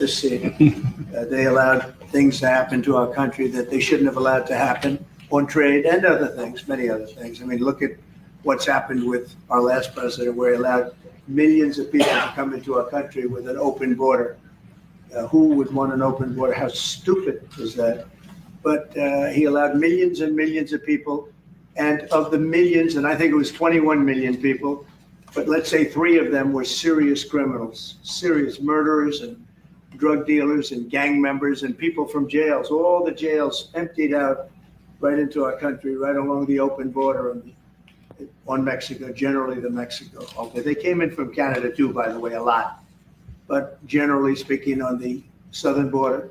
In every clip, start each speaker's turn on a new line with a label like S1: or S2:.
S1: They allowed things to happen to our country that they shouldn't have allowed to happen on trade and other things, many other things. I mean, look at what's happened with our last president, where he allowed millions of people to come into our country with an open border. Who would want an open border? How stupid is that? But he allowed millions and millions of people, and of the millions, and I think it was 21 million people, but let's say 3 of them were serious criminals, serious murderers and drug dealers and gang members and people from jails. All the jails emptied out right into our country, right along the open border on Mexico, generally the Mexico. Okay, they came in from Canada too, by the way, a lot, but generally speaking on the southern border.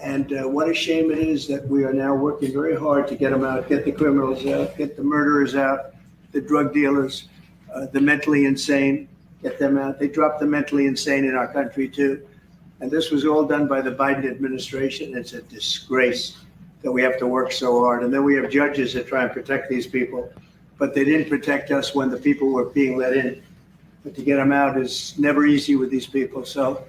S1: And what a shame it is that we are now working very hard to get them out, get the criminals out, get the murderers out, the drug dealers, the mentally insane, get them out. They dropped the mentally insane in our country too. And this was all done by the Biden administration. It's a disgrace that we have to work so hard. And then we have judges that try and protect these people, but they didn't protect us when the people were being let in. But to get them out is never easy with these people. So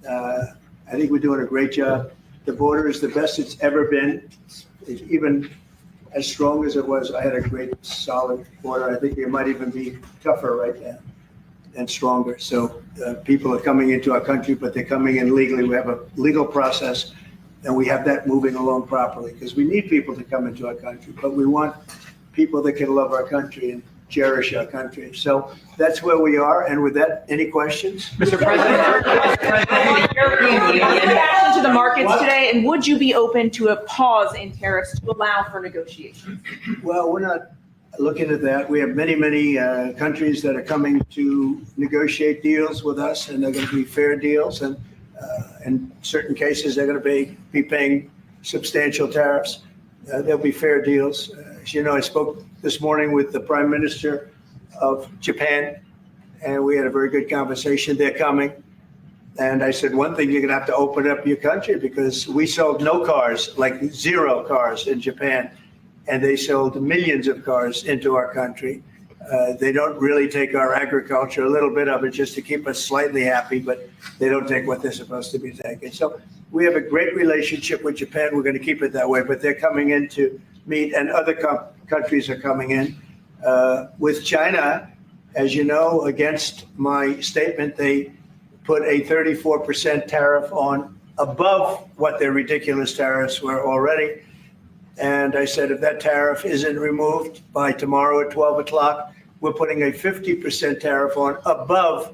S1: I think we're doing a great job. The border is the best it's ever been. It's even as strong as it was. I had a great solid border. I think it might even be tougher right now and stronger. So people are coming into our country, but they're coming in legally. We have a legal process, and we have that moving along properly, because we need people to come into our country, but we want people that can love our country and cherish our country. So that's where we are. And with that, any questions?
S2: Mr. President, reaction to the markets today, and would you be open to a pause in tariffs to allow for negotiations?
S1: Well, we're not looking at that. We have many, many countries that are coming to negotiate deals with us, and they're going to be fair deals. And in certain cases, they're going to be paying substantial tariffs. There'll be fair deals. As you know, I spoke this morning with the Prime Minister of Japan, and we had a very good conversation. They're coming. And I said, one thing, you're going to have to open up your country, because we sold no cars, like 0 cars in Japan, and they sold millions of cars into our country. They don't really take our agriculture, a little bit of it just to keep us slightly happy, but they don't take what they're supposed to be taking. So we have a great relationship with Japan. We're going to keep it that way, but they're coming in to meet, and other countries are coming in. With China, as you know, against my statement, they put a 34% tariff on above what their ridiculous tariffs were already. And I said, if that tariff isn't removed by tomorrow at 12 o'clock, we're putting a 50% tariff on above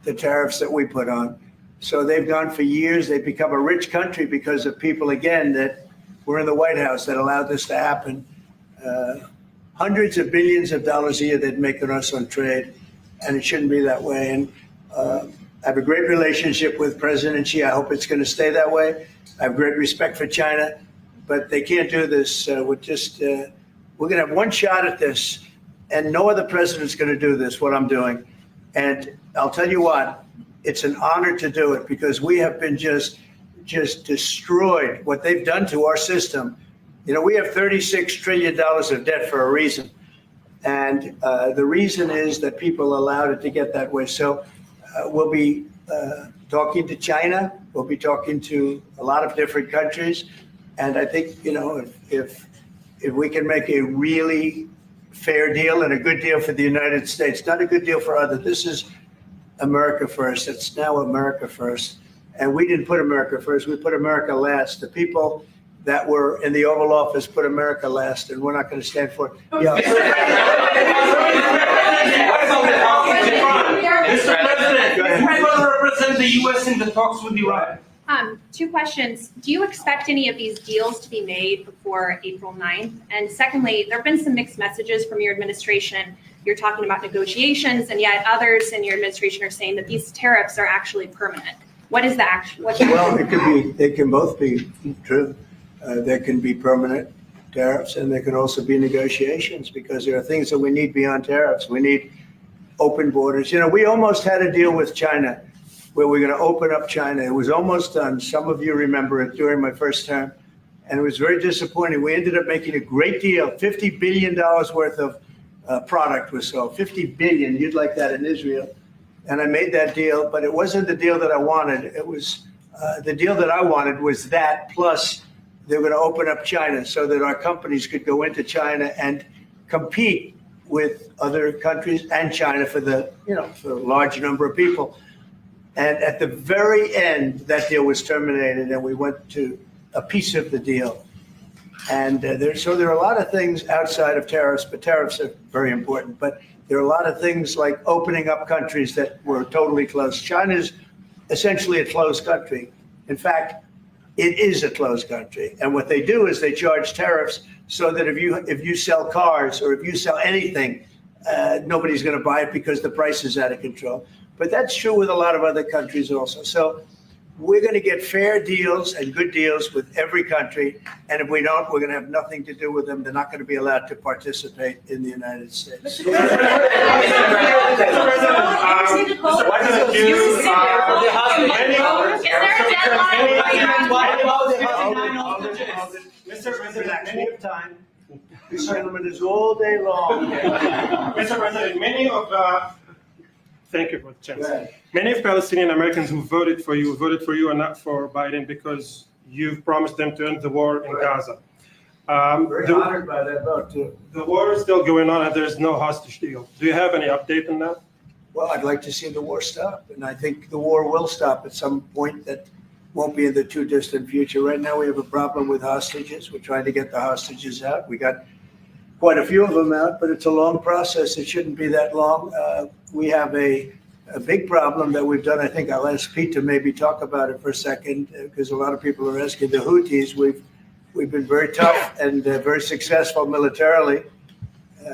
S1: the tariffs that we put on. So they've gone for years. They've become a rich country because of people, again, that were in the White House that allowed this to happen. Hundreds of billions of dollars a year they'd make on us on trade, and it shouldn't be that way. And I have a great relationship with President Xi. I hope it's going to stay that way. I have great respect for China, but they can't do this. We're going to have one shot at this, and no other president's going to do this, what I'm doing. And I'll tell you what, it's an honor to do it, because we have been just destroyed, what they've done to our system. You know, we have $36 trillion of debt for a reason. And the reason is that people allowed it to get that way. So we'll be talking to China. We'll be talking to a lot of different countries. And I think, you know, if we can make a really fair deal and a good deal for the United States, not a good deal for others. This is America first. It's now America first. And we didn't put America first. We put America last. The people that were in the Oval Office put America last, and we're not going to stand for it. Yeah.
S3: Mr. President, who will represent the U.S. in the talks with Iran?
S4: 2 questions. Do you expect any of these deals to be made before April 9th? And secondly, there have been some mixed messages from your administration. You're talking about negotiations, and yet others in your administration are saying that these tariffs are actually permanent. What is the actual?
S1: Well, it could be. They can both be true. There can be permanent tariffs, and there can also be negotiations, because there are things that we need beyond tariffs. We need open borders. You know, we almost had a deal with China where we're going to open up China. It was almost done. Some of you remember it during my first term, and it was very disappointing. We ended up making a great deal. $50 billion worth of product was sold. $50 billion. You'd like that in Israel. And I made that deal, but it wasn't the deal that I wanted. It was The deal that I wanted was that, plus they're going to open up China so that our companies could go into China and compete with other countries and China for for a large number of people. And at the very end, that deal was terminated, and we went to a piece of the deal. And so there are a lot of things outside of tariffs, but tariffs are very important. But there are a lot of things like opening up countries that were totally closed. China's essentially a closed country. In fact, it is a closed country. And what they do is they charge tariffs so that if you sell cars or if you sell anything, nobody's going to buy it because the price is out of control. But that's true with a lot of other countries also. So we're going to get fair deals and good deals with every country. And if we don't, we're going to have nothing to do with them. They're not going to be allowed to participate in the United States.
S3: Mr. President,
S1: We have time. This gentleman is all day long.
S3: Mr. President, thank you for the chance.
S1: Go ahead.
S3: Many of Palestinian Americans who voted for you and not for Biden because you've promised them to end the war in Gaza.
S1: Very honored by that vote, too.
S3: The war is still going on and there's no hostage deal. Do you have any update on that?
S1: Well, I'd like to see the war stop, and I think the war will stop at some point that won't be in the too distant future. Right now, we have a problem with hostages. We're trying to get the hostages out. We got quite a few of them out, but it's a long process. It shouldn't be that long. We have a big problem that we've done. I think I'll ask Pete to maybe talk about it for a second, because a lot of people are asking. The Houthis, we've been very tough and very successful militarily.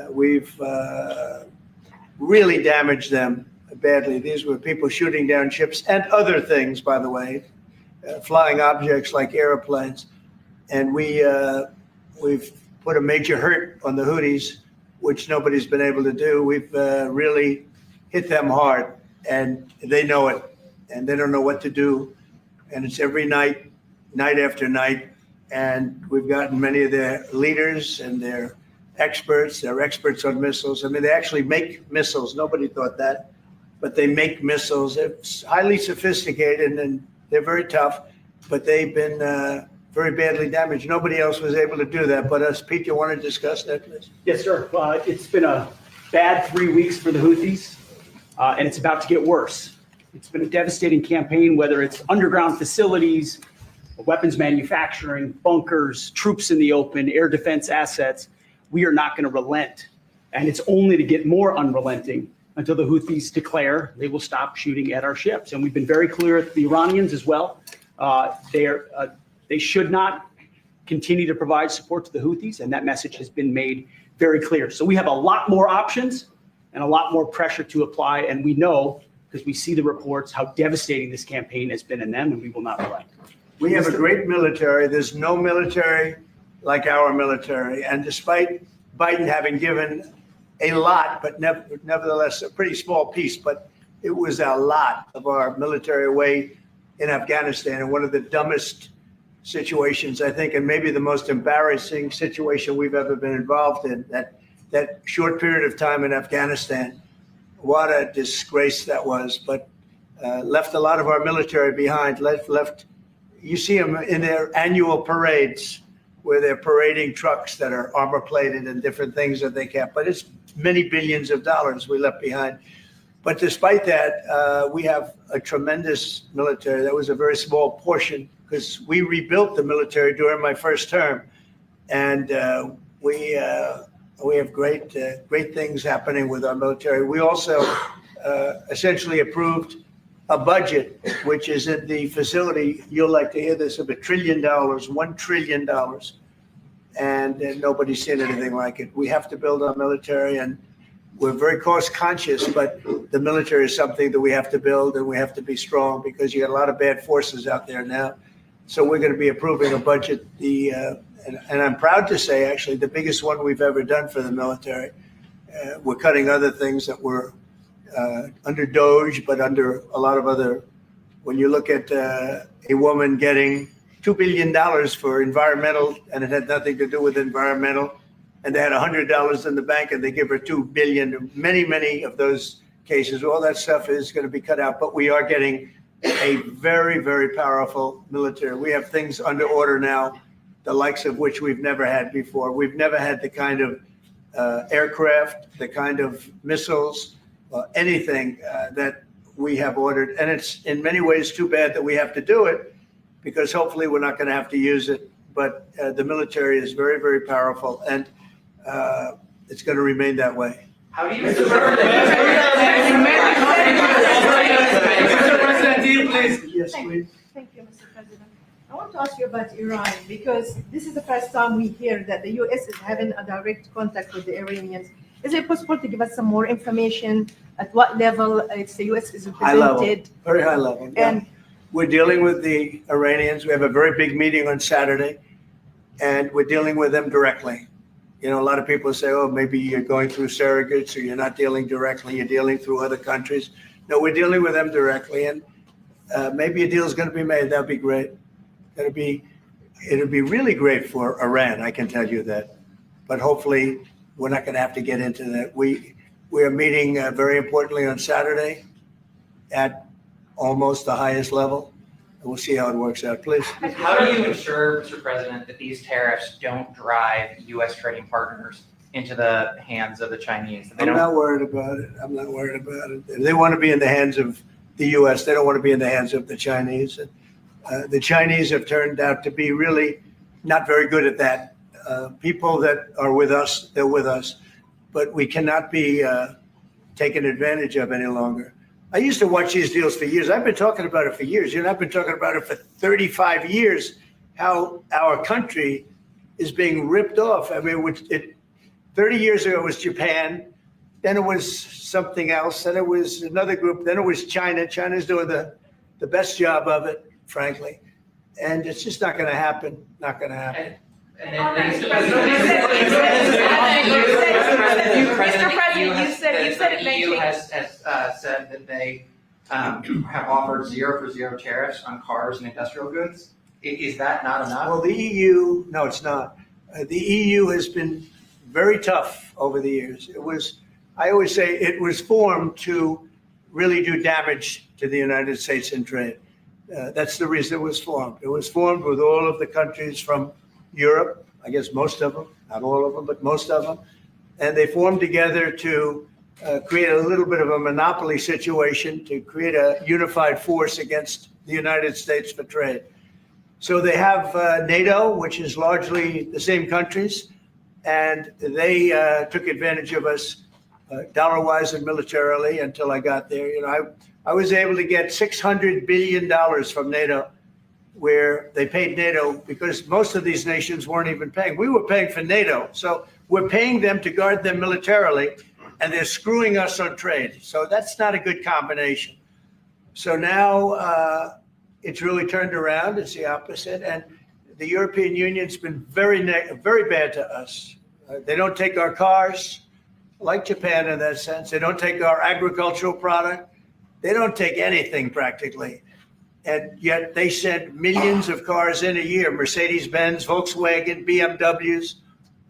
S1: We've really damaged them badly. These were people shooting down ships and other things, by the way, flying objects like airplanes. And we've put a major hurt on the Houthis, which nobody's been able to do. We've really hit them hard, and they know it, and they don't know what to do. And it's every night, night after night. And we've gotten many of their leaders and their experts. They're experts on missiles. I mean, they actually make missiles. Nobody thought that, but they make missiles. It's highly sophisticated, and they're very tough, but they've been very badly damaged. Nobody else was able to do that but us. Pete, you want to discuss that, please?
S5: Yes, sir. It's been a bad 3 weeks for the Houthis, and it's about to get worse. It's been a devastating campaign, whether it's underground facilities, weapons manufacturing, bunkers, troops in the open, air defense assets. We are not going to relent, and it's only to get more unrelenting until the Houthis declare they will stop shooting at our ships. And we've been very clear at the Iranians as well. They should not continue to provide support to the Houthis, and that message has been made very clear. So we have a lot more options and a lot more pressure to apply, and we know, because we see the reports, how devastating this campaign has been in them, and we will not relent.
S1: We have a great military. There's no military like our military. And despite Biden having given a lot, but nevertheless a pretty small piece, but it was a lot of our military away in Afghanistan, and one of the dumbest situations, I think, and maybe the most embarrassing situation we've ever been involved in, that short period of time in Afghanistan. What a disgrace that was, but left a lot of our military behind, left. You see them in their annual parades where they're parading trucks that are armor plated and different things that they can't, but it's many billions of dollars we left behind. But despite that, we have a tremendous military. That was a very small portion because we rebuilt the military during my first term. And we have great things happening with our military. We also essentially approved a budget, which is in the facility, you'll like to hear this, of $1 trillion, $1 trillion. And nobody's seen anything like it. We have to build our military, and we're very cost conscious, but the military is something that we have to build, and we have to be strong because you got a lot of bad forces out there now. So we're going to be approving a budget, and I'm proud to say, actually, the biggest one we've ever done for the military. We're cutting other things that were under DOGE, but under a lot of other. When you look at a woman getting $2 billion for environmental, and it had nothing to do with environmental, and they had $100 in the bank, and they give her $2 billion. Many of those cases, all that stuff is going to be cut out. But we are getting a very, very powerful military. We have things under order now, the likes of which we've never had before. We've never had the kind of aircraft, the kind of missiles, anything that we have ordered. And it's in many ways too bad that we have to do it, because hopefully we're not going to have to use it. But the military is very, very powerful, and it's going to remain that way.
S6: How do you?
S7: Mr. President, deal, please.
S1: Yes, please.
S8: Thank you, Mr. President. I want to ask you about Iran, because this is the first time we hear that the U.S. is having a direct contact with the Iranians. Is it possible to give us some more information at what level the U.S. is
S1: High level,
S8: represented?
S1: very high level. Yeah.
S8: And
S1: We're dealing with the Iranians. We have a very big meeting on Saturday, and we're dealing with them directly. You know, a lot of people say, oh, maybe you're going through surrogates or you're not dealing directly, you're dealing through other countries. No, we're dealing with them directly, and maybe a deal is going to be made. That'd be great. It'd be really great for Iran, I can tell you that. But hopefully, we're not going to have to get into that. We are meeting very importantly on Saturday at almost the highest level. And we'll see how it works out. Please.
S6: How do you ensure, Mr. President, that these tariffs don't drive U.S. trading partners into the hands of the Chinese? That they
S1: I'm
S6: don't.
S1: not worried about it. I'm not worried about it. If they want to be in the hands of the U.S., they don't want to be in the hands of the Chinese. The Chinese have turned out to be really not very good at that. People that are with us, they're with us. But we cannot be taken advantage of any longer. I used to watch these deals for years. I've been talking about it for years. You know, I've been talking about it for 35 years, how our country is being ripped off. I mean, 30 years ago it was Japan, then it was something else, then it was another group, then it was China. China's doing the best job of it, frankly. And it's just not going to happen, not going to happen.
S6: And
S2: Mr. President, you said it may
S6: EU
S2: change.
S6: has said that they have offered 0 for 0 tariffs on cars and industrial goods. Is that not enough?
S1: Well, the EU, no, it's not. The EU has been very tough over the years. I always say it was formed to really do damage to the United States in trade. That's the reason it was formed. It was formed with all of the countries from Europe, I guess most of them, not all of them, but most of them. And they formed together to create a little bit of a monopoly situation, to create a unified force against the United States for trade. So they have NATO, which is largely the same countries, and they took advantage of us dollar-wise and militarily until I got there. You know, I was able to get $600 billion from NATO, where they paid NATO because most of these nations weren't even paying. We were paying for NATO. So we're paying them to guard them militarily, and they're screwing us on trade. So that's not a good combination. So now it's really turned around. It's the opposite. And the European Union's been very bad to us. They don't take our cars, like Japan in that sense. They don't take our agricultural product. They don't take anything practically. And yet they send millions of cars in a year, Mercedes-Benz, Volkswagen, BMWs.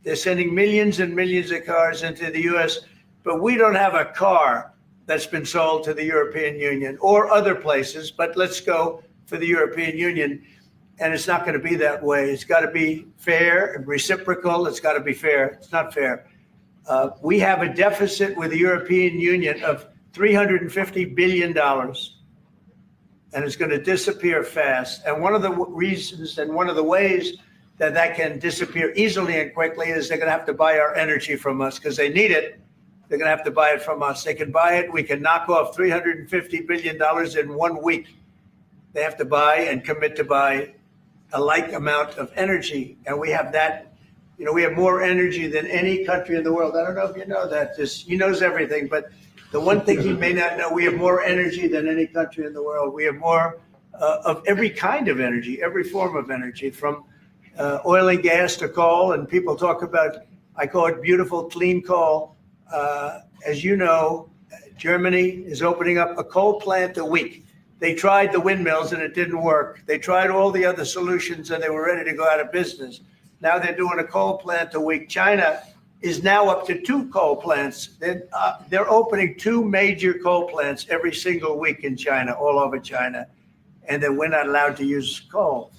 S1: They're sending millions and millions of cars into the U.S., but we don't have a car that's been sold to the European Union or other places, but let's go for the European Union. And it's not going to be that way. It's got to be fair and reciprocal. It's got to be fair. It's not fair. We have a deficit with the European Union of $350 billion. And it's going to disappear fast. And one of the reasons and one of the ways that that can disappear easily and quickly is they're going to have to buy our energy from us because they need it. They're going to have to buy it from us. They can buy it. We can knock off $350 billion in 1 week. They have to buy and commit to buy a like amount of energy. And we have that. You know, we have more energy than any country in the world. I don't know if you know that. He knows everything, but the one thing he may not know, we have more energy than any country in the world. We have more of every kind of energy, every form of energy, from oil and gas to coal. And people talk about, I call it beautiful, clean coal. As you know, Germany is opening up a coal plant a week. They tried the windmills and it didn't work. They tried all the other solutions and they were ready to go out of business. Now they're doing a coal plant a week. China is now up to 2 coal plants. They're opening 2 major coal plants every single week in China, all over China. and that we're not allowed to use coal.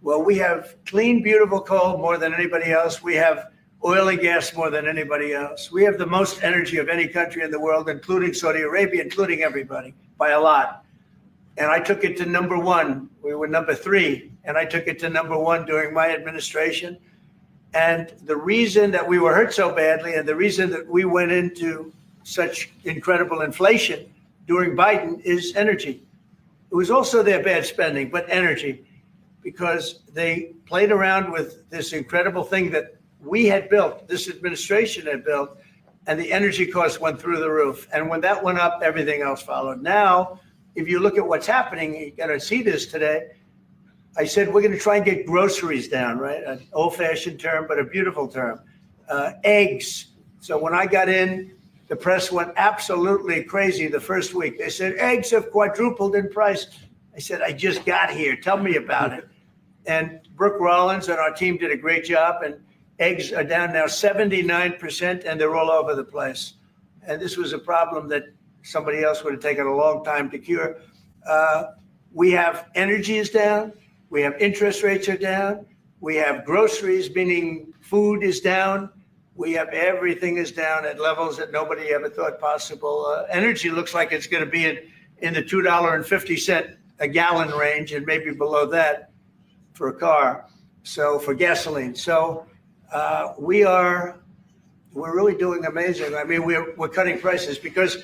S1: Well, we have clean, beautiful coal more than anybody else. We have oil and gas more than anybody else. We have the most energy of any country in the world, including Saudi Arabia, including everybody, by a lot. And I took it to number one. We were number 3, and I took it to number 1 during my administration. And the reason that we were hurt so badly, and the reason that we went into such incredible inflation during Biden, is energy. It was also their bad spending, but energy, because they played around with this incredible thing that we had built, this administration had built, and the energy costs went through the roof. And when that went up, everything else followed. Now, if you look at what's happening, you got to see this today. I said, we're going to try and get groceries down, right? An old-fashioned term, but a beautiful term. Eggs. So when I got in, the press went absolutely crazy the first week. They said, eggs have quadrupled in price. I said, I just got here. Tell me about it. And Brooke Rollins and our team did a great job. And eggs are down now 79%, and they're all over the place. And this was a problem that somebody else would have taken a long time to cure. We have energy is down. We have interest rates are down. We have groceries, meaning food is down. We have everything is down at levels that nobody ever thought possible. Energy looks like it's going to be in the $2.50 a gallon range, and maybe below that for a car. So for gasoline. So we're really doing amazing. I mean, we're cutting prices because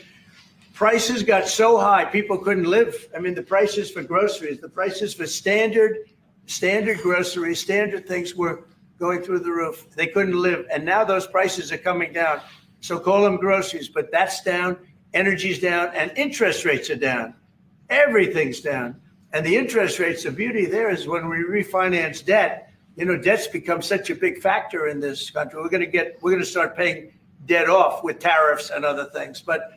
S1: prices got so high, people couldn't live. I mean, the prices for groceries, the prices for standard groceries, standard things were going through the roof. They couldn't live. And now those prices are coming down. So call them groceries, but that's down, energy's down, and interest rates are down. Everything's down. And the interest rates, the beauty there is when we refinance debt, debt's become such a big factor in this country. We're going to start paying debt off with tariffs and other things. But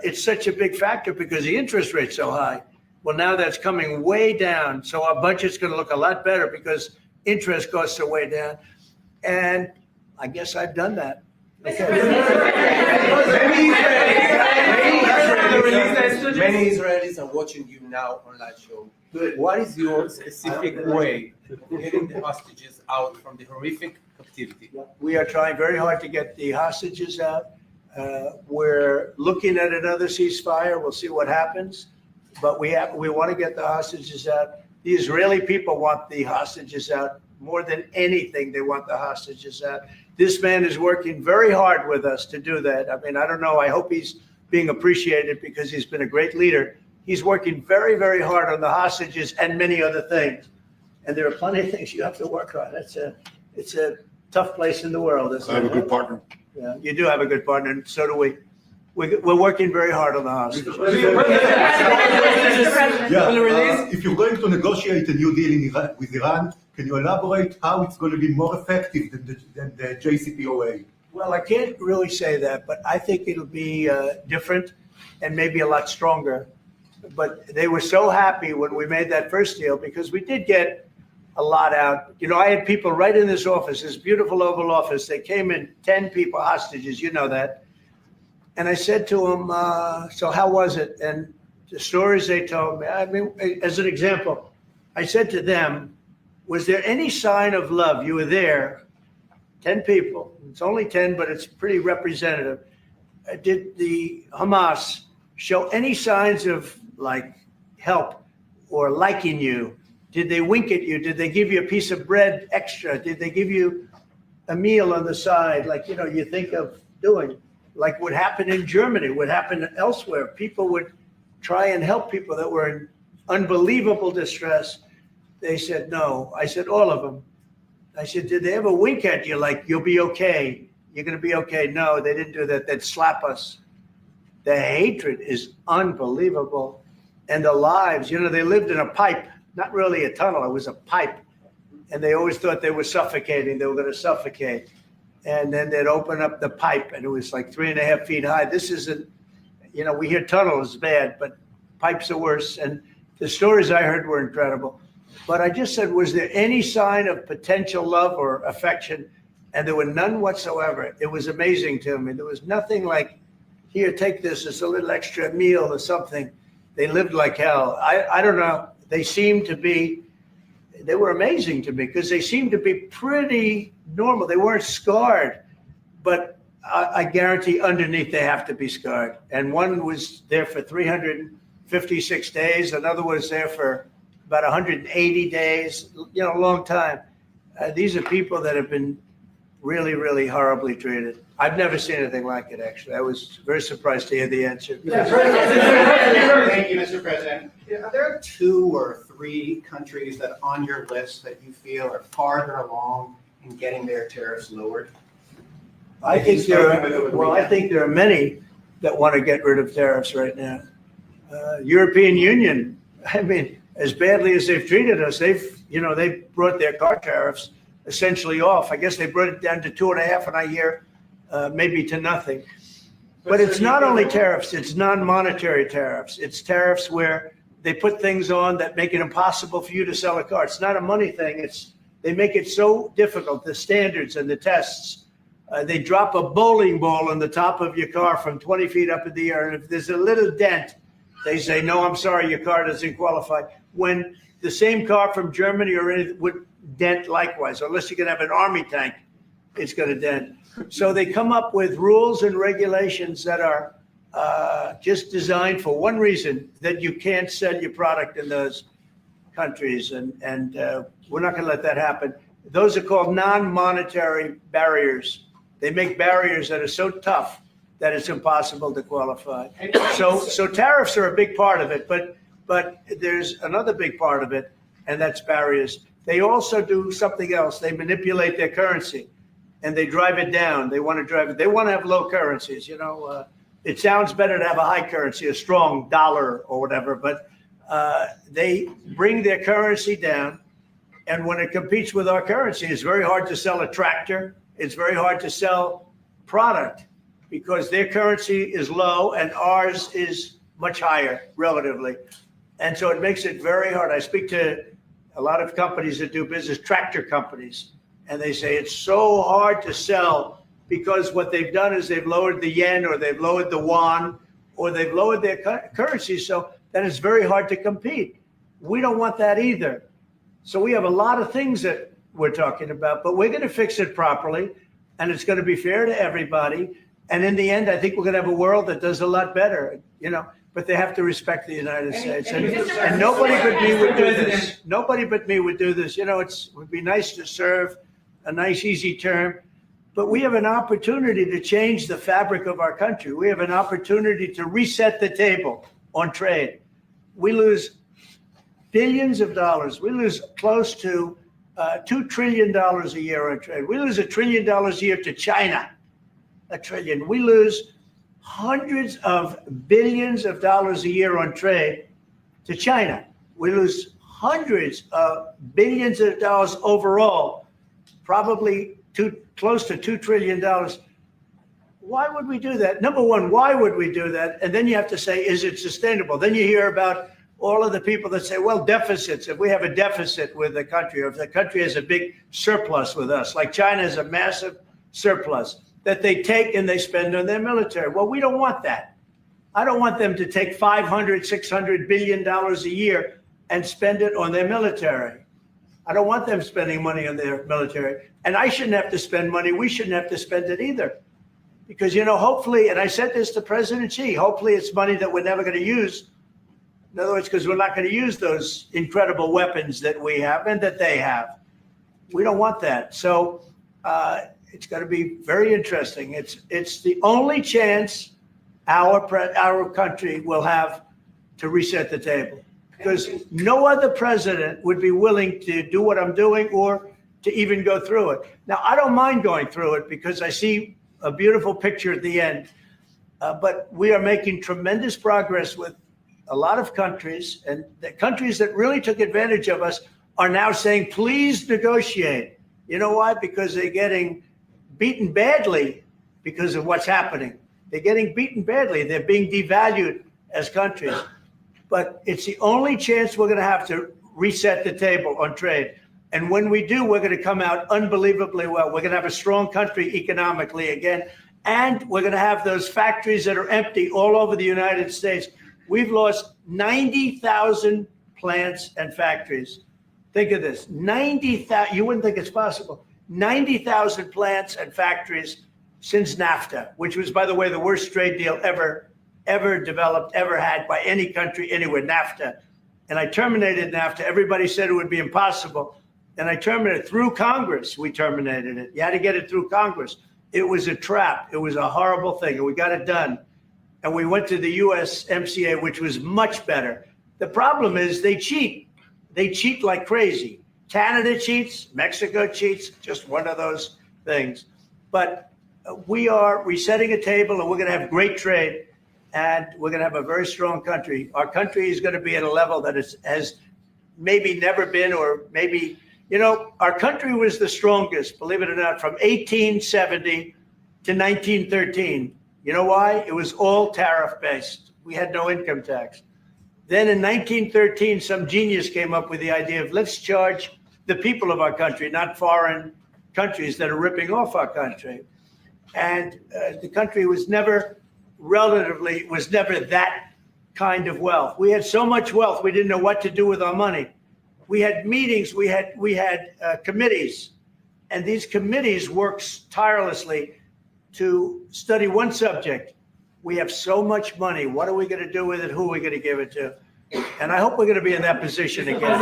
S1: it's such a big factor because the interest rate's so high. Well, now that's coming way down. So our budget's going to look a lot better because interest costs are way down. And I guess I've done that.
S7: Many Israelis are watching you now on live show. What is your specific way to getting the hostages out from the horrific captivity?
S1: We are trying very hard to get the hostages out. We're looking at another ceasefire. We'll see what happens. But we want to get the hostages out. The Israeli people want the hostages out more than anything. They want the hostages out. This man is working very hard with us to do that. I mean, I don't know. I hope he's being appreciated because he's been a great leader. He's working very, very hard on the hostages and many other things. And there are plenty of things you have to work on. It's a tough place in the world.
S9: I have a good partner.
S1: Yeah, you do have a good partner, and so do we. We're working very hard on the hostages.
S9: If you're going to negotiate a new deal with Iran, can you elaborate how it's going to be more effective than the JCPOA?
S1: Well, I can't really say that, but I think it'll be different and maybe a lot stronger. But they were so happy when we made that first deal because we did get a lot out. I had people right in this office, this beautiful Oval Office. They came in, 10 people, hostages, you know that. And I said to them, so how was it? And the stories they told me, I mean, as an example, I said to them, was there any sign of love? You were there, 10 people. It's only 10, but it's pretty representative. Did the Hamas show any signs of help or liking you? Did they wink at you? Did they give you a piece of bread extra? Did they give you a meal on the side you think of doing? Like what happened in Germany, what happened elsewhere. People would try and help people that were in unbelievable distress. They said no. I said all of them. I said, did they ever wink at you like you'll be okay? You're going to be okay? No, they didn't do that. They'd slap us. The hatred is unbelievable. And the lives, they lived in a pipe, not really a tunnel. It was a pipe. And they always thought they were suffocating. They were going to suffocate. And then they'd open up the pipe, and it was like 3.5 feet high. This isn't, we hear tunnels bad, but pipes are worse. And the stories I heard were incredible. But I just said, was there any sign of potential love or affection? And there were none whatsoever. It was amazing to me. There was nothing like, here, take this. It's a little extra meal or something. They lived like hell. I don't know. they seem to be, they were amazing to me because they seemed to be pretty normal. They weren't scarred, but I guarantee underneath they have to be scarred. And one was there for 356 days. Another was there for about 180 days, you know, a long time. These are people that have been really, really horribly treated. I've never seen anything like it, actually. I was very surprised to hear the answer.
S10: Thank you, Mr. President. Are there 2 or 3 countries that are on your list that you feel are farther along in getting their tariffs lowered?
S1: I think there are many that want to get rid of tariffs right now. European Union, I mean, as badly as they've treated us, they've brought their car tariffs essentially off. I guess they brought it down to 2.5, and I hear maybe to nothing. But it's not only tariffs, it's non-monetary tariffs. It's tariffs where they put things on that make it impossible for you to sell a car. It's not a money thing. They make it so difficult, the standards and the tests. They drop a bowling ball on the top of your car from 20 feet up in the air. And if there's a little dent, they say, no, I'm sorry, your car doesn't qualify. When the same car from Germany or anything would dent likewise, unless you can have an army tank, it's going to dent. So they come up with rules and regulations that are just designed for one reason, that you can't sell your product in those countries. And we're not going to let that happen. Those are called non-monetary barriers. They make barriers that are so tough that it's impossible to qualify. So tariffs are a big part of it, but there's another big part of it, and that's barriers. They also do something else. They manipulate their currency, and they drive it down. They want to drive it. They want to have low currencies. You know, it sounds better to have a high currency, a strong dollar or whatever, but they bring their currency down, and when it competes with our currency, it's very hard to sell a tractor. It's very hard to sell product because their currency is low and ours is much higher relatively. And so it makes it very hard. I speak to a lot of companies that do business, tractor companies, and they say it's so hard to sell because what they've done is they've lowered the yen or they've lowered the yuan or they've lowered their currency so that it's very hard to compete. We don't want that either. So we have a lot of things that we're talking about, but we're going to fix it properly, and it's going to be fair to everybody. And in the end, I think we're going to have a world that does a lot better, you know, but they have to respect the United States. And nobody but me would do this. Nobody but me would do this. You know, it would be nice to serve, a nice, easy term, but we have an opportunity to change the fabric of our country. We have an opportunity to reset the table on trade. We lose billions of dollars. We lose close to $2 trillion a year on trade. We lose $1 trillion a year to China, $1 trillion. We lose hundreds of billions of dollars a year on trade to China. We lose hundreds of billions of dollars overall, probably close to $2 trillion. Why would we do that? Number one, why would we do that? And then you have to say, is it sustainable? Then you hear about all of the people that say, well, deficits, if we have a deficit with the country, or if the country has a big surplus with us, like China has a massive surplus that they take and they spend on their military. Well, we don't want that. I don't want them to take $500, $600 billion a year and spend it on their military. I don't want them spending money on their military. And I shouldn't have to spend money. We shouldn't have to spend it either. Because, you know, hopefully, and I said this to President Xi, hopefully it's money that we're never going to use. In other words, because we're not going to use those incredible weapons that we have and that they have. We don't want that. So it's going to be very interesting. It's the only chance our country will have to reset the table. Because no other president would be willing to do what I'm doing or to even go through it. Now, I don't mind going through it because I see a beautiful picture at the end. But we are making tremendous progress with a lot of countries, and the countries that really took advantage of us are now saying, please negotiate. You know why? Because they're getting beaten badly because of what's happening. They're getting beaten badly. They're being devalued as countries. But it's the only chance we're going to have to reset the table on trade. And when we do, we're going to come out unbelievably well. We're going to have a strong country economically again. And we're going to have those factories that are empty all over the United States. We've lost 90,000 plants and factories. Think of this, 90,000, you wouldn't think it's possible, 90,000 plants and factories since NAFTA, which was, by the way, the worst trade deal ever developed, ever had by any country anywhere, NAFTA. And I terminated NAFTA. Everybody said it would be impossible. And I terminated it through Congress. We terminated it. You had to get it through Congress. It was a trap. It was a horrible thing. And we got it done. And we went to the USMCA, which was much better. The problem is they cheat. They cheat like crazy. Canada cheats. Mexico cheats. Just one of those things. But we are resetting a table, and we're going to have great trade. And we're going to have a very strong country. Our country is going to be at a level that has maybe never been, or maybe, our country was the strongest, believe it or not, from 1870 to 1913. You know why? It was all tariff-based. We had no income tax. Then in 1913, some genius came up with the idea of let's charge the people of our country, not foreign countries that are ripping off our country. And the country was never that kind of wealth. We had so much wealth, we didn't know what to do with our money. We had meetings, we had committees, and these committees worked tirelessly to study one subject. We have so much money. What are we going to do with it? Who are we going to give it to? And I hope we're going to be in that position again.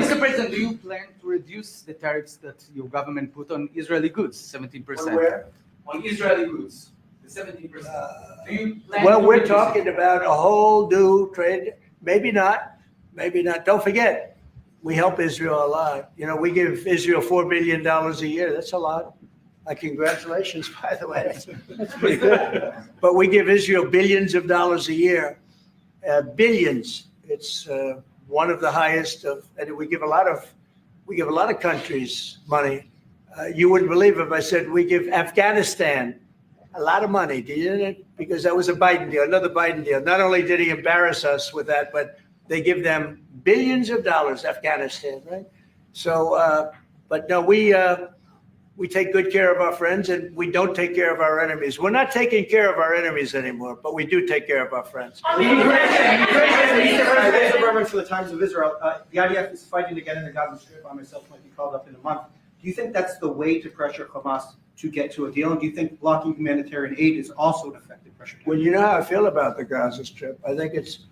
S11: Mr. President, do you plan to reduce the tariffs that your government put on Israeli goods, 17%?
S1: On where?
S11: On Israeli goods, the 17%. Do you plan
S1: Well,
S11: to
S1: we're
S11: reduce it?
S1: talking about a whole new trade. Maybe not. Maybe not. Don't forget, we help Israel a lot. We give Israel $4 billion a year. That's a lot. Congratulations, by the way. That's pretty good. But we give Israel billions of dollars a year. Billions. It's one of the highest of, and we give a lot of countries money. You wouldn't believe if I said we give Afghanistan a lot of money, didn't it? Because that was a Biden deal, another Biden deal. Not only did he embarrass us with that, but they give them billions of dollars, Afghanistan, right? So, but no, we take good care of our friends, and we don't take care of our enemies. We're not taking care of our enemies anymore, but we do take care of our friends.
S10: There's a reference to the Times of Israel. The IDF is fighting again in the Gaza Strip. I myself might be called up in a month. Do you think that's the way to pressure Hamas to get to a deal? And do you think blocking humanitarian aid is also an effective pressure?
S1: Well, you know how I feel about the Gaza Strip. I think it's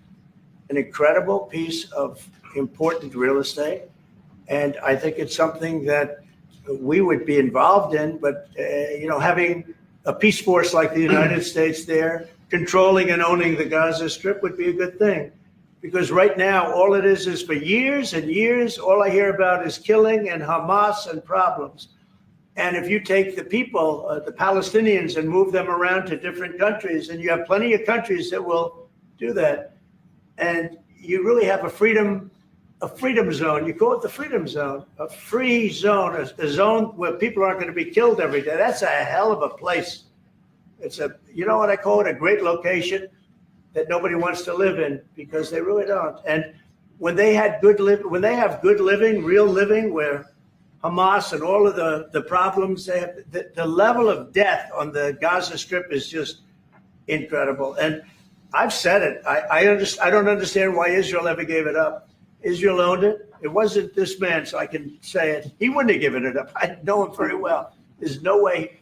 S1: an incredible piece of important real estate, and I think it's something that we would be involved in, but having a peace force like the United States there, controlling and owning the Gaza Strip would be a good thing. Because right now, all it is for years and years, all I hear about is killing and Hamas and problems. And if you take the people, the Palestinians, and move them around to different countries, and you have plenty of countries that will do that, and you really have a freedom zone. You call it the freedom zone, a free zone, a zone where people aren't going to be killed every day. That's a hell of a place. It's you know what I call it? A great location that nobody wants to live in, because they really don't. And when they have good living, real living, where Hamas and all of the problems they have, the level of death on the Gaza Strip is just incredible. And I've said it. I don't understand why Israel ever gave it up. Israel owned it. It wasn't this man, so I can say it. He wouldn't have given it up. I know him very well. There's no way.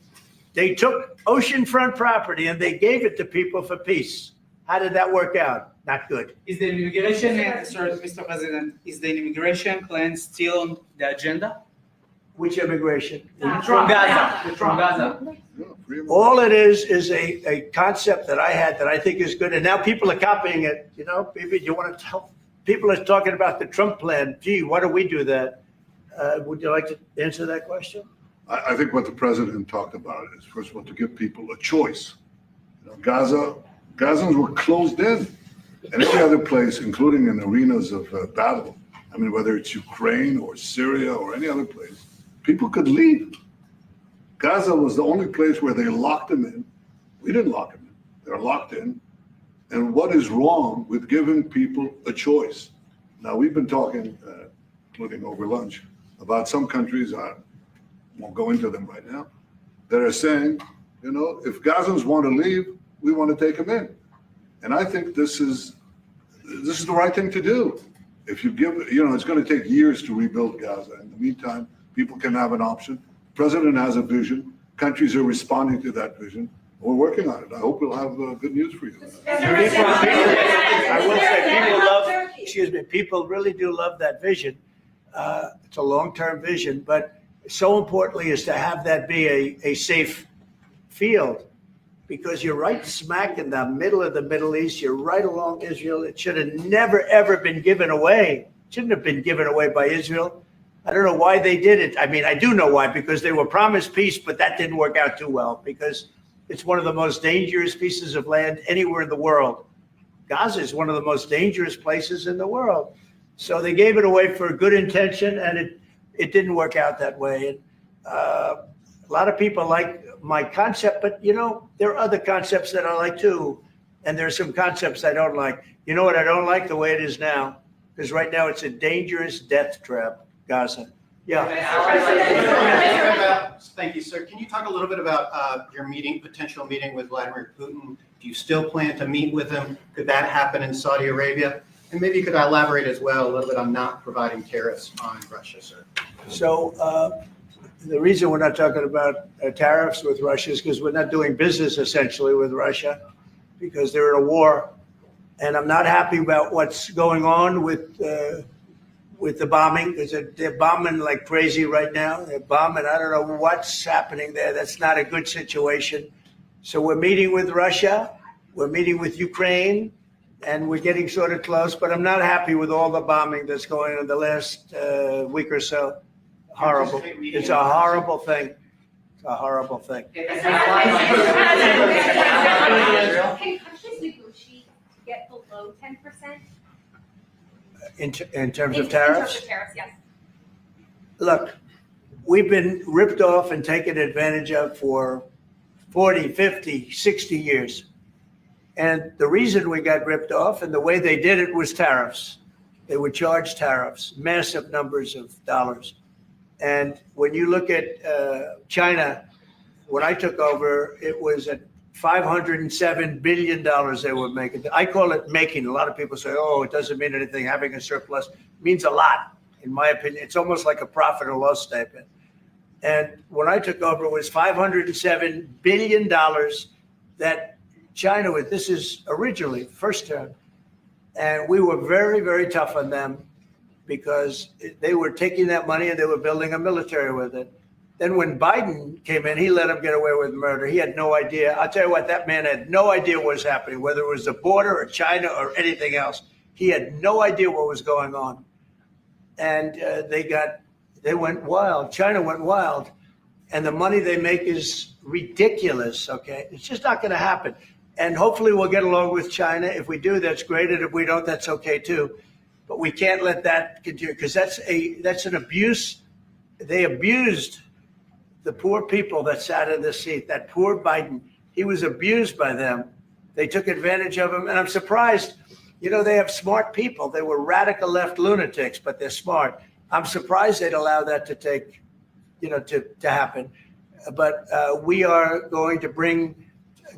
S1: They took oceanfront property and they gave it to people for peace. How did that work out? Not good.
S11: Is the immigration, Mr. President, is the immigration plan still on the agenda?
S1: Which immigration?
S11: From Gaza. From Gaza.
S1: All it is a concept that I had that I think is good. And now people are copying it. Maybe you want to tell. People are talking about the Trump plan. Gee, why don't we do that? Would you like to answer that question?
S12: I think what the president talked about is, first of all, to give people a choice. Gazans were closed in. And any other place, including in arenas of battle, I mean, whether it's Ukraine or Syria or any other place, people could leave. Gaza was the only place where they locked them in. We didn't lock them in. They're locked in. And what is wrong with giving people a choice? Now, we've been talking, including over lunch, about some countries, I won't go into them right now, that are saying, if Gazans want to leave, we want to take them in. And I think this is the right thing to do. If you give, it's going to take years to rebuild Gaza. In the meantime, people can have an option. The president has a vision. Countries are responding to that vision. We're working on it. I hope we'll have good news for you.
S1: I will say people really do love that vision. It's a long-term vision, but so importantly is to have that be a safe field, because you're right smack in the middle of the Middle East. You're right along Israel. It should have never, ever been given away. It shouldn't have been given away by Israel. I don't know why they did it. I mean, I do know why, because they were promised peace, but that didn't work out too well, because it's one of the most dangerous pieces of land anywhere in the world. Gaza is one of the most dangerous places in the world. So they gave it away for a good intention, and it didn't work out that way. And a lot of people like my concept, but there are other concepts that I like too. And there are some concepts I don't like. You know what I don't like? The way it is now. Because right now it's a dangerous death trap, Gaza. Yeah.
S10: Thank you, sir. Can you talk a little bit about your potential meeting with Vladimir Putin? Do you still plan to meet with him? Could that happen in Saudi Arabia? And maybe you could elaborate as well a little bit on not providing tariffs on Russia, sir.
S1: So the reason we're not talking about tariffs with Russia is because we're not doing business essentially with Russia, because they're in a war. And I'm not happy about what's going on with the bombing, because they're bombing like crazy right now. They're bombing. I don't know what's happening there. That's not a good situation. So we're meeting with Russia. We're meeting with Ukraine. And we're getting sort of close. But I'm not happy with all the bombing that's going on the last week or so. Horrible. It's a horrible thing. It's a horrible thing.
S4: Can countries negotiate to get below 10%?
S1: In terms of
S4: In terms of
S1: tariffs?
S4: tariffs, yes.
S1: Look, we've been ripped off and taken advantage of for 40, 50, 60 years. And the reason we got ripped off and the way they did it was tariffs. They would charge tariffs, massive numbers of dollars. And when you look at China, when I took over, it was at $507 billion they were making. I call it making. A lot of people say, oh, it doesn't mean anything. Having a surplus means a lot, in my opinion. It's almost like a profit or loss statement. And when I took over, it was $507 billion that China was. This is originally first term. And we were very, very tough on them because they were taking that money and they were building a military with it. Then when Biden came in, he let them get away with murder. He had no idea. I'll tell you what, that man had no idea what was happening, whether it was the border or China or anything else. He had no idea what was going on. And they went wild. China went wild. And the money they make is ridiculous, okay? It's just not going to happen. And hopefully we'll get along with China. If we do, that's great. And if we don't, that's okay too. But we can't let that continue, because that's an abuse. They abused the poor people that sat in the seat. That poor Biden, he was abused by them. They took advantage of him. And I'm surprised, they have smart people. They were radical left lunatics, but they're smart. I'm surprised they'd allow that to take, to happen. But we are going to bring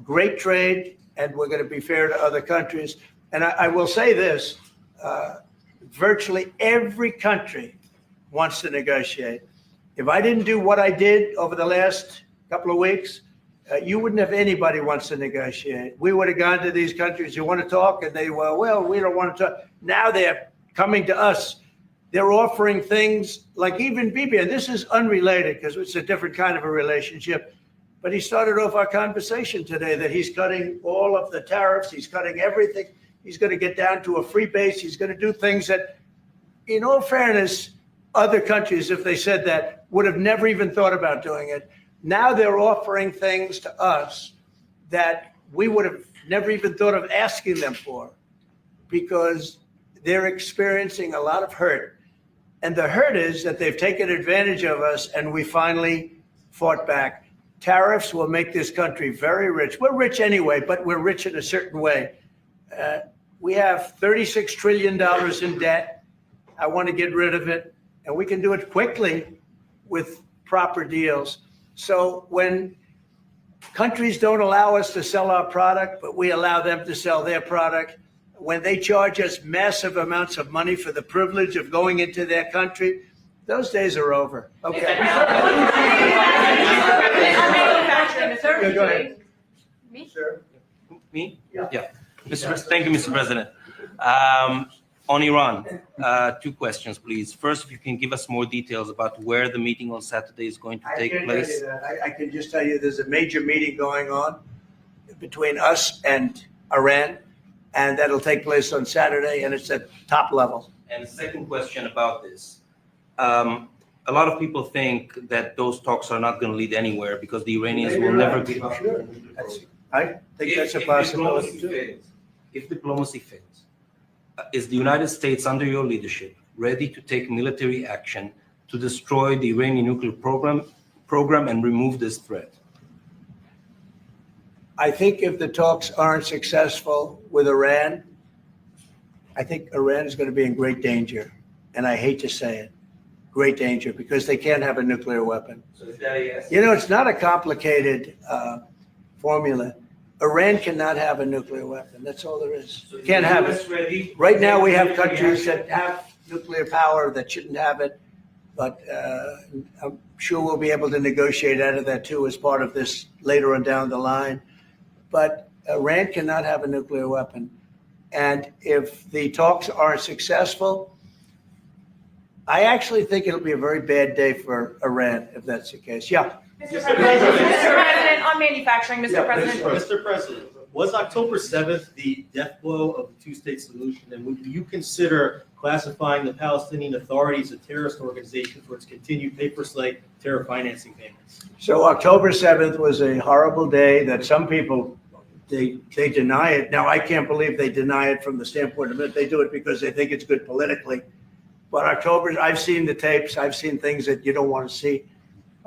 S1: great trade, and we're going to be fair to other countries. And I will say this, virtually every country wants to negotiate. If I didn't do what I did over the last couple of weeks, you wouldn't have anybody wants to negotiate. We would have gone to these countries, you want to talk? And they were, well, we don't want to talk. Now they're coming to us. They're offering things like even Bibi, and this is unrelated because it's a different kind of a relationship. But he started off our conversation today that he's cutting all of the tariffs. He's cutting everything. He's going to get down to a free base. He's going to do things that, in all fairness, other countries, if they said that, would have never even thought about doing it. Now they're offering things to us that we would have never even thought of asking them for, because they're experiencing a lot of hurt. And the hurt is that they've taken advantage of us and we finally fought back. Tariffs will make this country very rich. We're rich anyway, but we're rich in a certain way. We have $36 trillion in debt. I want to get rid of it. And we can do it quickly with proper deals. So when countries don't allow us to sell our product, but we allow them to sell their product. When they charge us massive amounts of money for the privilege of going into their country, those days are over. Okay. Yeah, go ahead.
S4: Me?
S1: Sir.
S13: Me?
S1: Yeah.
S13: Thank you, Mr. President. On Iran, two questions, please. First, if you can give us more details about where the meeting on Saturday is going to
S1: I
S13: take
S1: can't tell
S13: place.
S1: you that. I can just tell you there's a major meeting going on between us and Iran, and that'll take place on Saturday, and it's at top level.
S13: And the second question about this. A lot of people think that those talks are not going to lead anywhere because the Iranians
S1: Maybe
S13: will
S1: you're
S13: never
S1: right.
S13: give up.
S1: Sure. I think that's a possibility too.
S13: If diplomacy fails, is the United States under your leadership ready to take military action to destroy the Iranian nuclear program and remove this threat?
S1: I think if the talks aren't successful with Iran, I think Iran is going to be in great danger. And I hate to say it, great danger, because they can't have a nuclear weapon.
S13: So is that a yes?
S1: You know, it's not a complicated formula. Iran cannot have a nuclear weapon. That's all there is.
S13: So is
S1: Can't
S13: the
S1: have
S13: US
S1: it.
S13: ready?
S1: Right now, we have
S13: Military
S1: countries
S13: action?
S1: that have nuclear power that shouldn't have it. But I'm sure we'll be able to negotiate out of that too as part of this later on down the line. But Iran cannot have a nuclear weapon. And if the talks are successful, I actually think it'll be a very bad day for Iran if that's the case. Yeah.
S2: Mr. President, on manufacturing, Mr. President.
S14: Mr. President, was October 7th the death blow of the two-state solution? And would you consider classifying the Palestinian Authority as a terrorist organization for its continued paper-slate terror financing payments?
S1: So October 7th was a horrible day that some people, they deny it. Now, I can't believe they deny it from the standpoint of it. They do it because they think it's good politically. But I've seen the tapes. I've seen things that you don't want to see.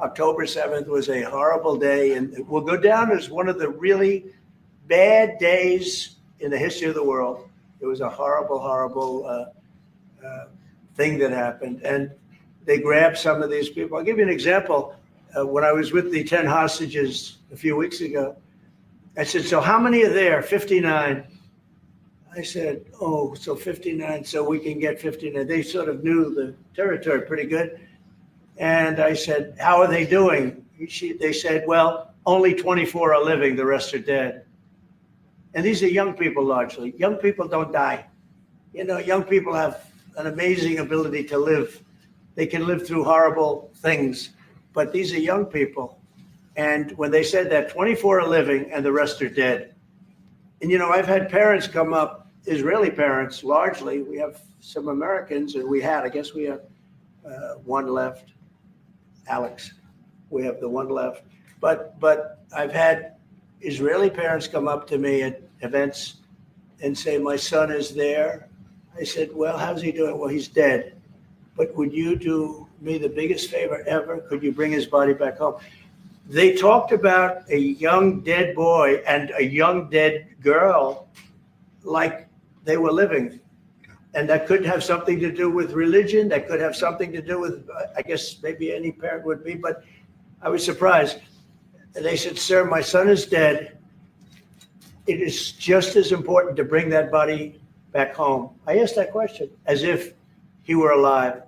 S1: October 7th was a horrible day, and it will go down as one of the really bad days in the history of the world. It was a horrible, horrible thing that happened. And they grabbed some of these people. I'll give you an example. When I was with the 10 hostages a few weeks ago, I said, so how many are there? 59. I said, oh, so 59, so we can get 59. They sort of knew the territory pretty good. And I said, how are they doing? They said, well, only 24 are living, the rest are dead. And these are young people largely. Young people don't die. You know, young people have an amazing ability to live. They can live through horrible things, but these are young people. And when they said that 24 are living and the rest are dead. And, you know, I've had parents come up, Israeli parents largely. We have some Americans, and I guess we have one left. Alex, we have the one left. But I've had Israeli parents come up to me at events and say, my son is there. I said, well, how's he doing? Well, he's dead. But would you do me the biggest favor ever? Could you bring his body back home? They talked about a young dead boy and a young dead girl like they were living. And that could have something to do with religion. That could have something to do with, I guess maybe any parent would be, but I was surprised. And they said, sir, my son is dead. It is just as important to bring that body back home. I asked that question as if he were alive.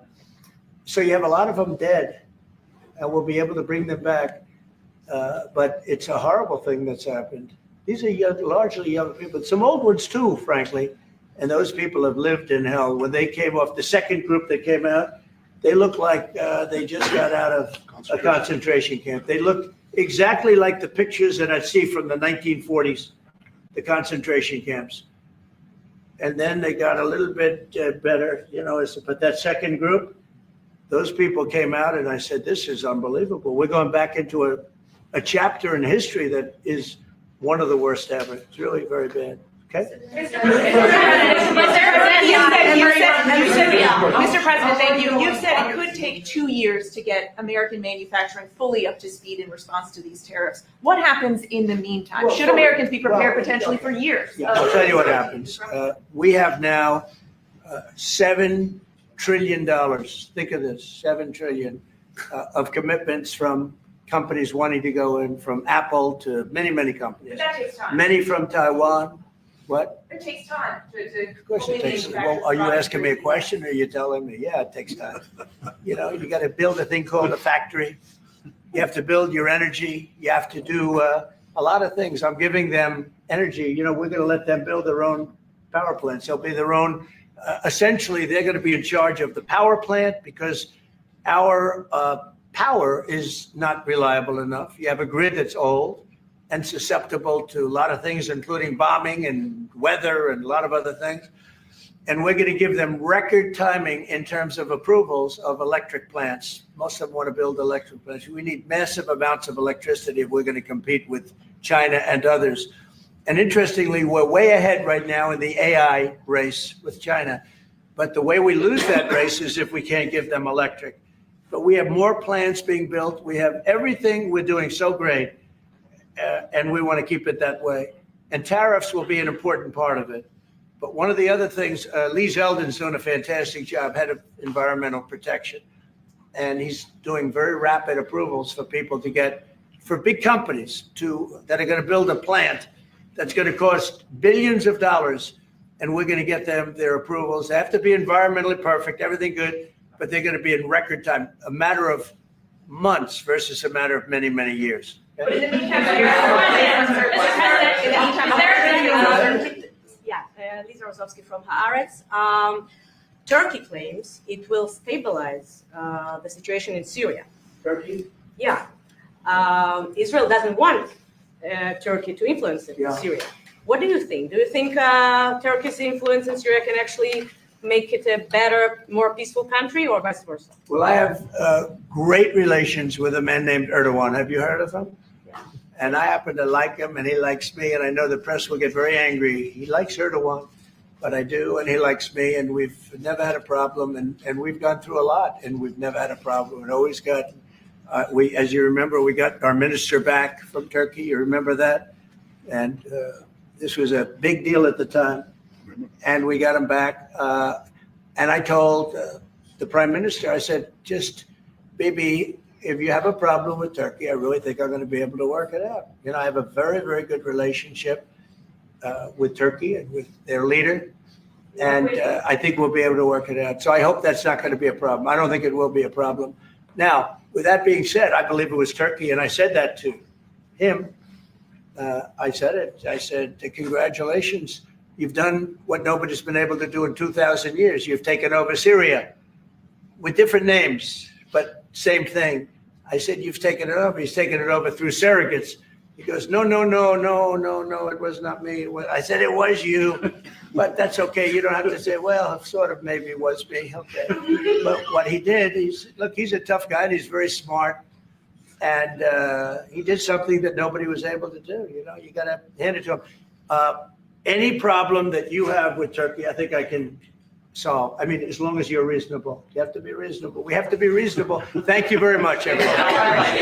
S1: So you have a lot of them dead, and we'll be able to bring them back. But it's a horrible thing that's happened. These are young, largely young people, some old ones too, frankly. And those people have lived in hell. When they came off, the second group that came out, they looked like they just got out of a concentration camp. They looked exactly like the pictures that I see from the 1940s, the concentration camps. And then they got a little bit better, you know, but that second group, those people came out and I said, this is unbelievable. We're going back into a chapter in history that is one of the worst ever. It's really very bad. Okay.
S2: Mr. President, thank you. You've said it could take 2 years to get American manufacturing fully up to speed in response to these tariffs. What happens in the meantime? Should Americans be prepared potentially for years?
S1: Yeah, I'll tell you what happens. We have now $7 trillion. Think of this, $7 trillion of commitments from companies wanting to go in, from Apple to many, many
S2: But
S1: companies.
S2: that takes time.
S1: Many from Taiwan. What?
S2: It takes time to.
S1: Of course it takes, well, are you asking me a question or are you telling me? Yeah, it takes time. You know, you got to build a thing called a factory. You have to build your energy. You have to do a lot of things. I'm giving them energy. You know, we're going to let them build their own power plants. They'll be their own, essentially, they're going to be in charge of the power plant because our power is not reliable enough. You have a grid that's old and susceptible to a lot of things, including bombing and weather and a lot of other things. And we're going to give them record timing in terms of approvals of electric plants. Most of them want to build electric plants. We need massive amounts of electricity if we're going to compete with China and others. And interestingly, we're way ahead right now in the AI race with China. But the way we lose that race is if we can't give them electric. But we have more plants being built. We have everything. We're doing so great. And we want to keep it that way. And tariffs will be an important part of it. But one of the other things, Lee Zeldin's doing a fantastic job, head of environmental protection. And he's doing very rapid approvals for people to get, for big companies that are going to build a plant that's going to cost billions of dollars. And we're going to get them their approvals. They have to be environmentally perfect, everything good, but they're going to be in record time, a matter of months versus a matter of many, many years.
S2: But in the meantime,
S15: Lisa Rosowski from Haaretz. Turkey claims it will stabilize the situation in Syria.
S1: Turkey?
S15: Yeah. Israel doesn't want Turkey to influence it in Syria. What do you think? Do you think Turkey's influence in Syria can actually make it a better, more peaceful country, or vice versa?
S1: Well, I have great relations with a man named Erdogan. Have you heard of him?
S15: Yeah.
S1: And I happen to like him, and he likes me, and I know the press will get very angry. He likes Erdogan, but I do, and he likes me, and we've never had a problem, and we've gone through a lot, and we've never had a problem, and always got, as you remember, we got our minister back from Turkey. You remember that? And this was a big deal at the time. And we got him back. And I told the prime minister, I said, just, Bibi, if you have a problem with Turkey, I really think I'm going to be able to work it out. You know, I have a very, very good relationship with Turkey and with their leader. And I think we'll be able to work it out. So I hope that's not going to be a problem. I don't think it will be a problem. Now, with that being said, I believe it was Turkey. And I said that to him. I said it. I said, congratulations. You've done what nobody's been able to do in 2,000 years. You've taken over Syria with different names, but same thing. I said, you've taken it over. He's taken it over through surrogates. He goes, no, it was not me. I said, it was you, but that's okay. You don't have to say, well, sort of maybe it was me. Okay. But what he did, he's a tough guy and he's very smart. And he did something that nobody was able to do. You know, you got to hand it to him. Any problem that you have with Turkey, I think I can solve. I mean, as long as you're reasonable. You have to be reasonable. We have to be reasonable. Thank you very much, everybody.
S2: Thank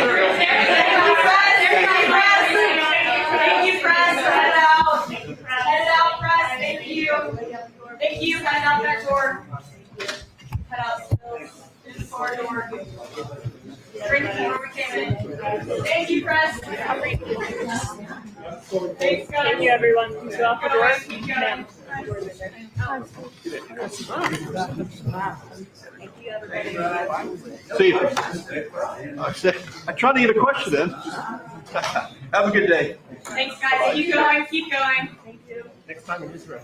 S2: you, press. Head it out. Head it out, press. Thank you. Thank you. Head out that door. Head out. Through the corridor. Straight to where we came in. Thank you, press. Thanks, guys.
S16: Thank you, everyone. Who's off the door? Ma'am.
S17: See, I tried to get a question in. Have a good day.
S2: Thanks, guys. Keep going. Keep going. Thank you.
S14: Next time in Israel.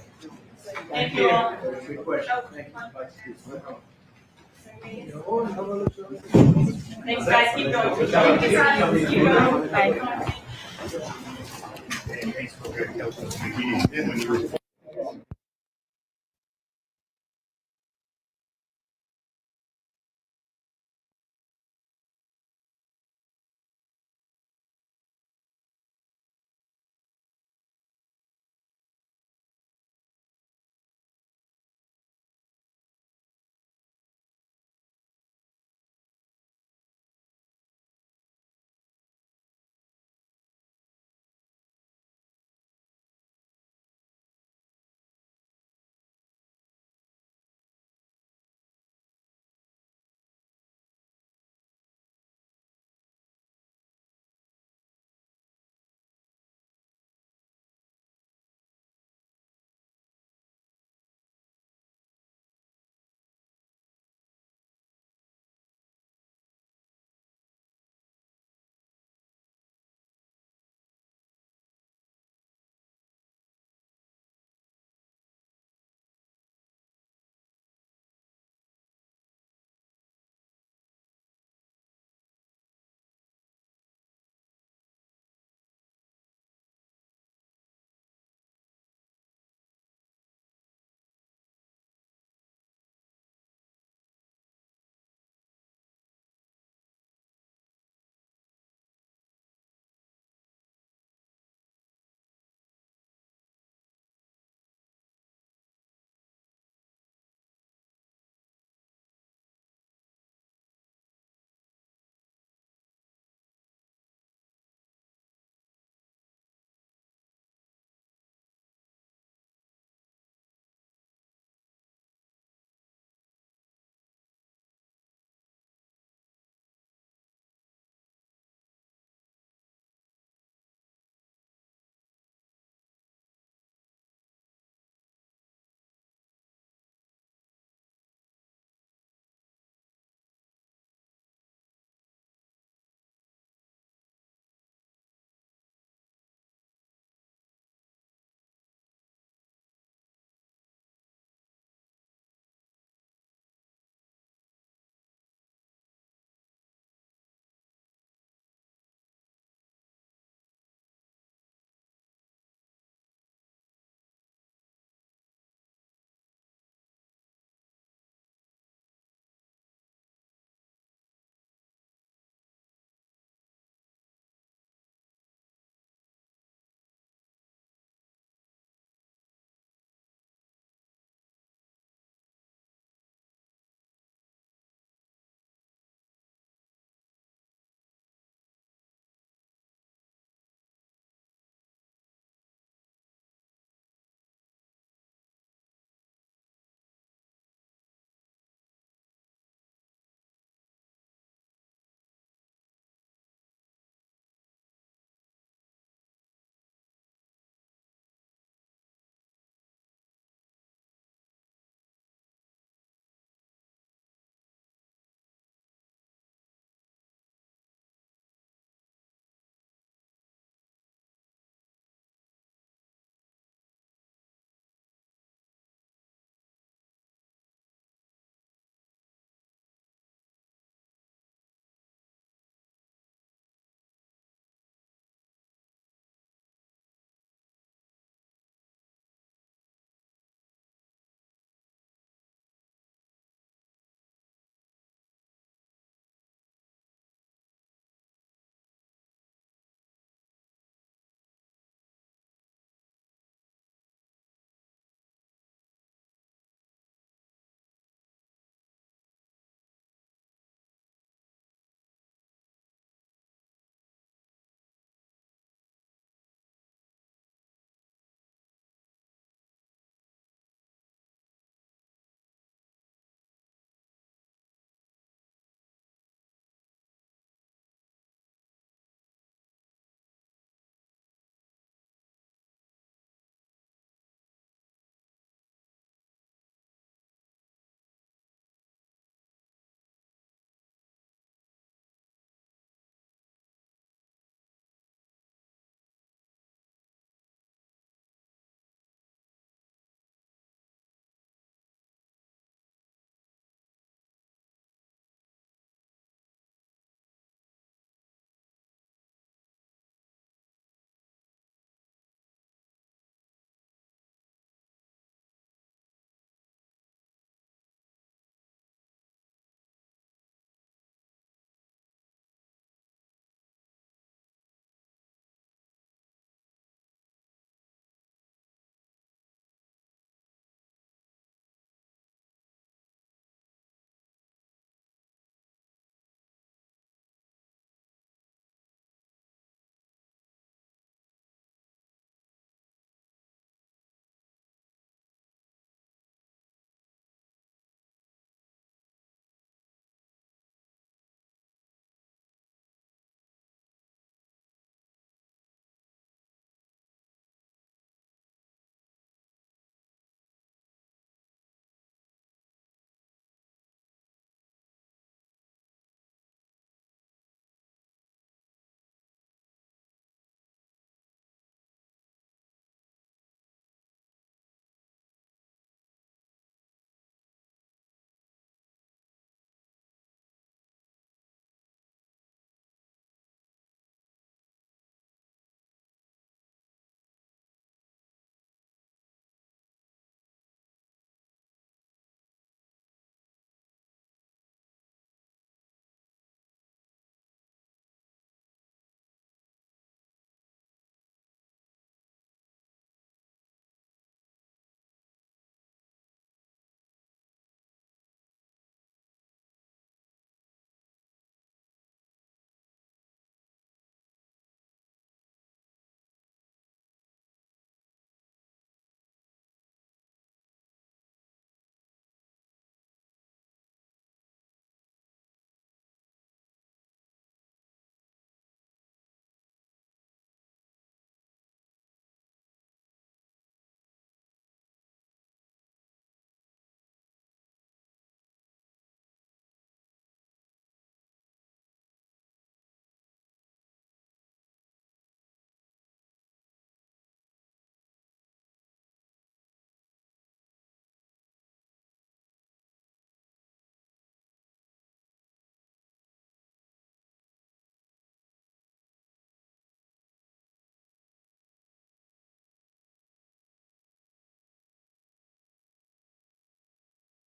S2: Thank you all. Thanks, guys. Keep going. Keep going. Keep going. Bye.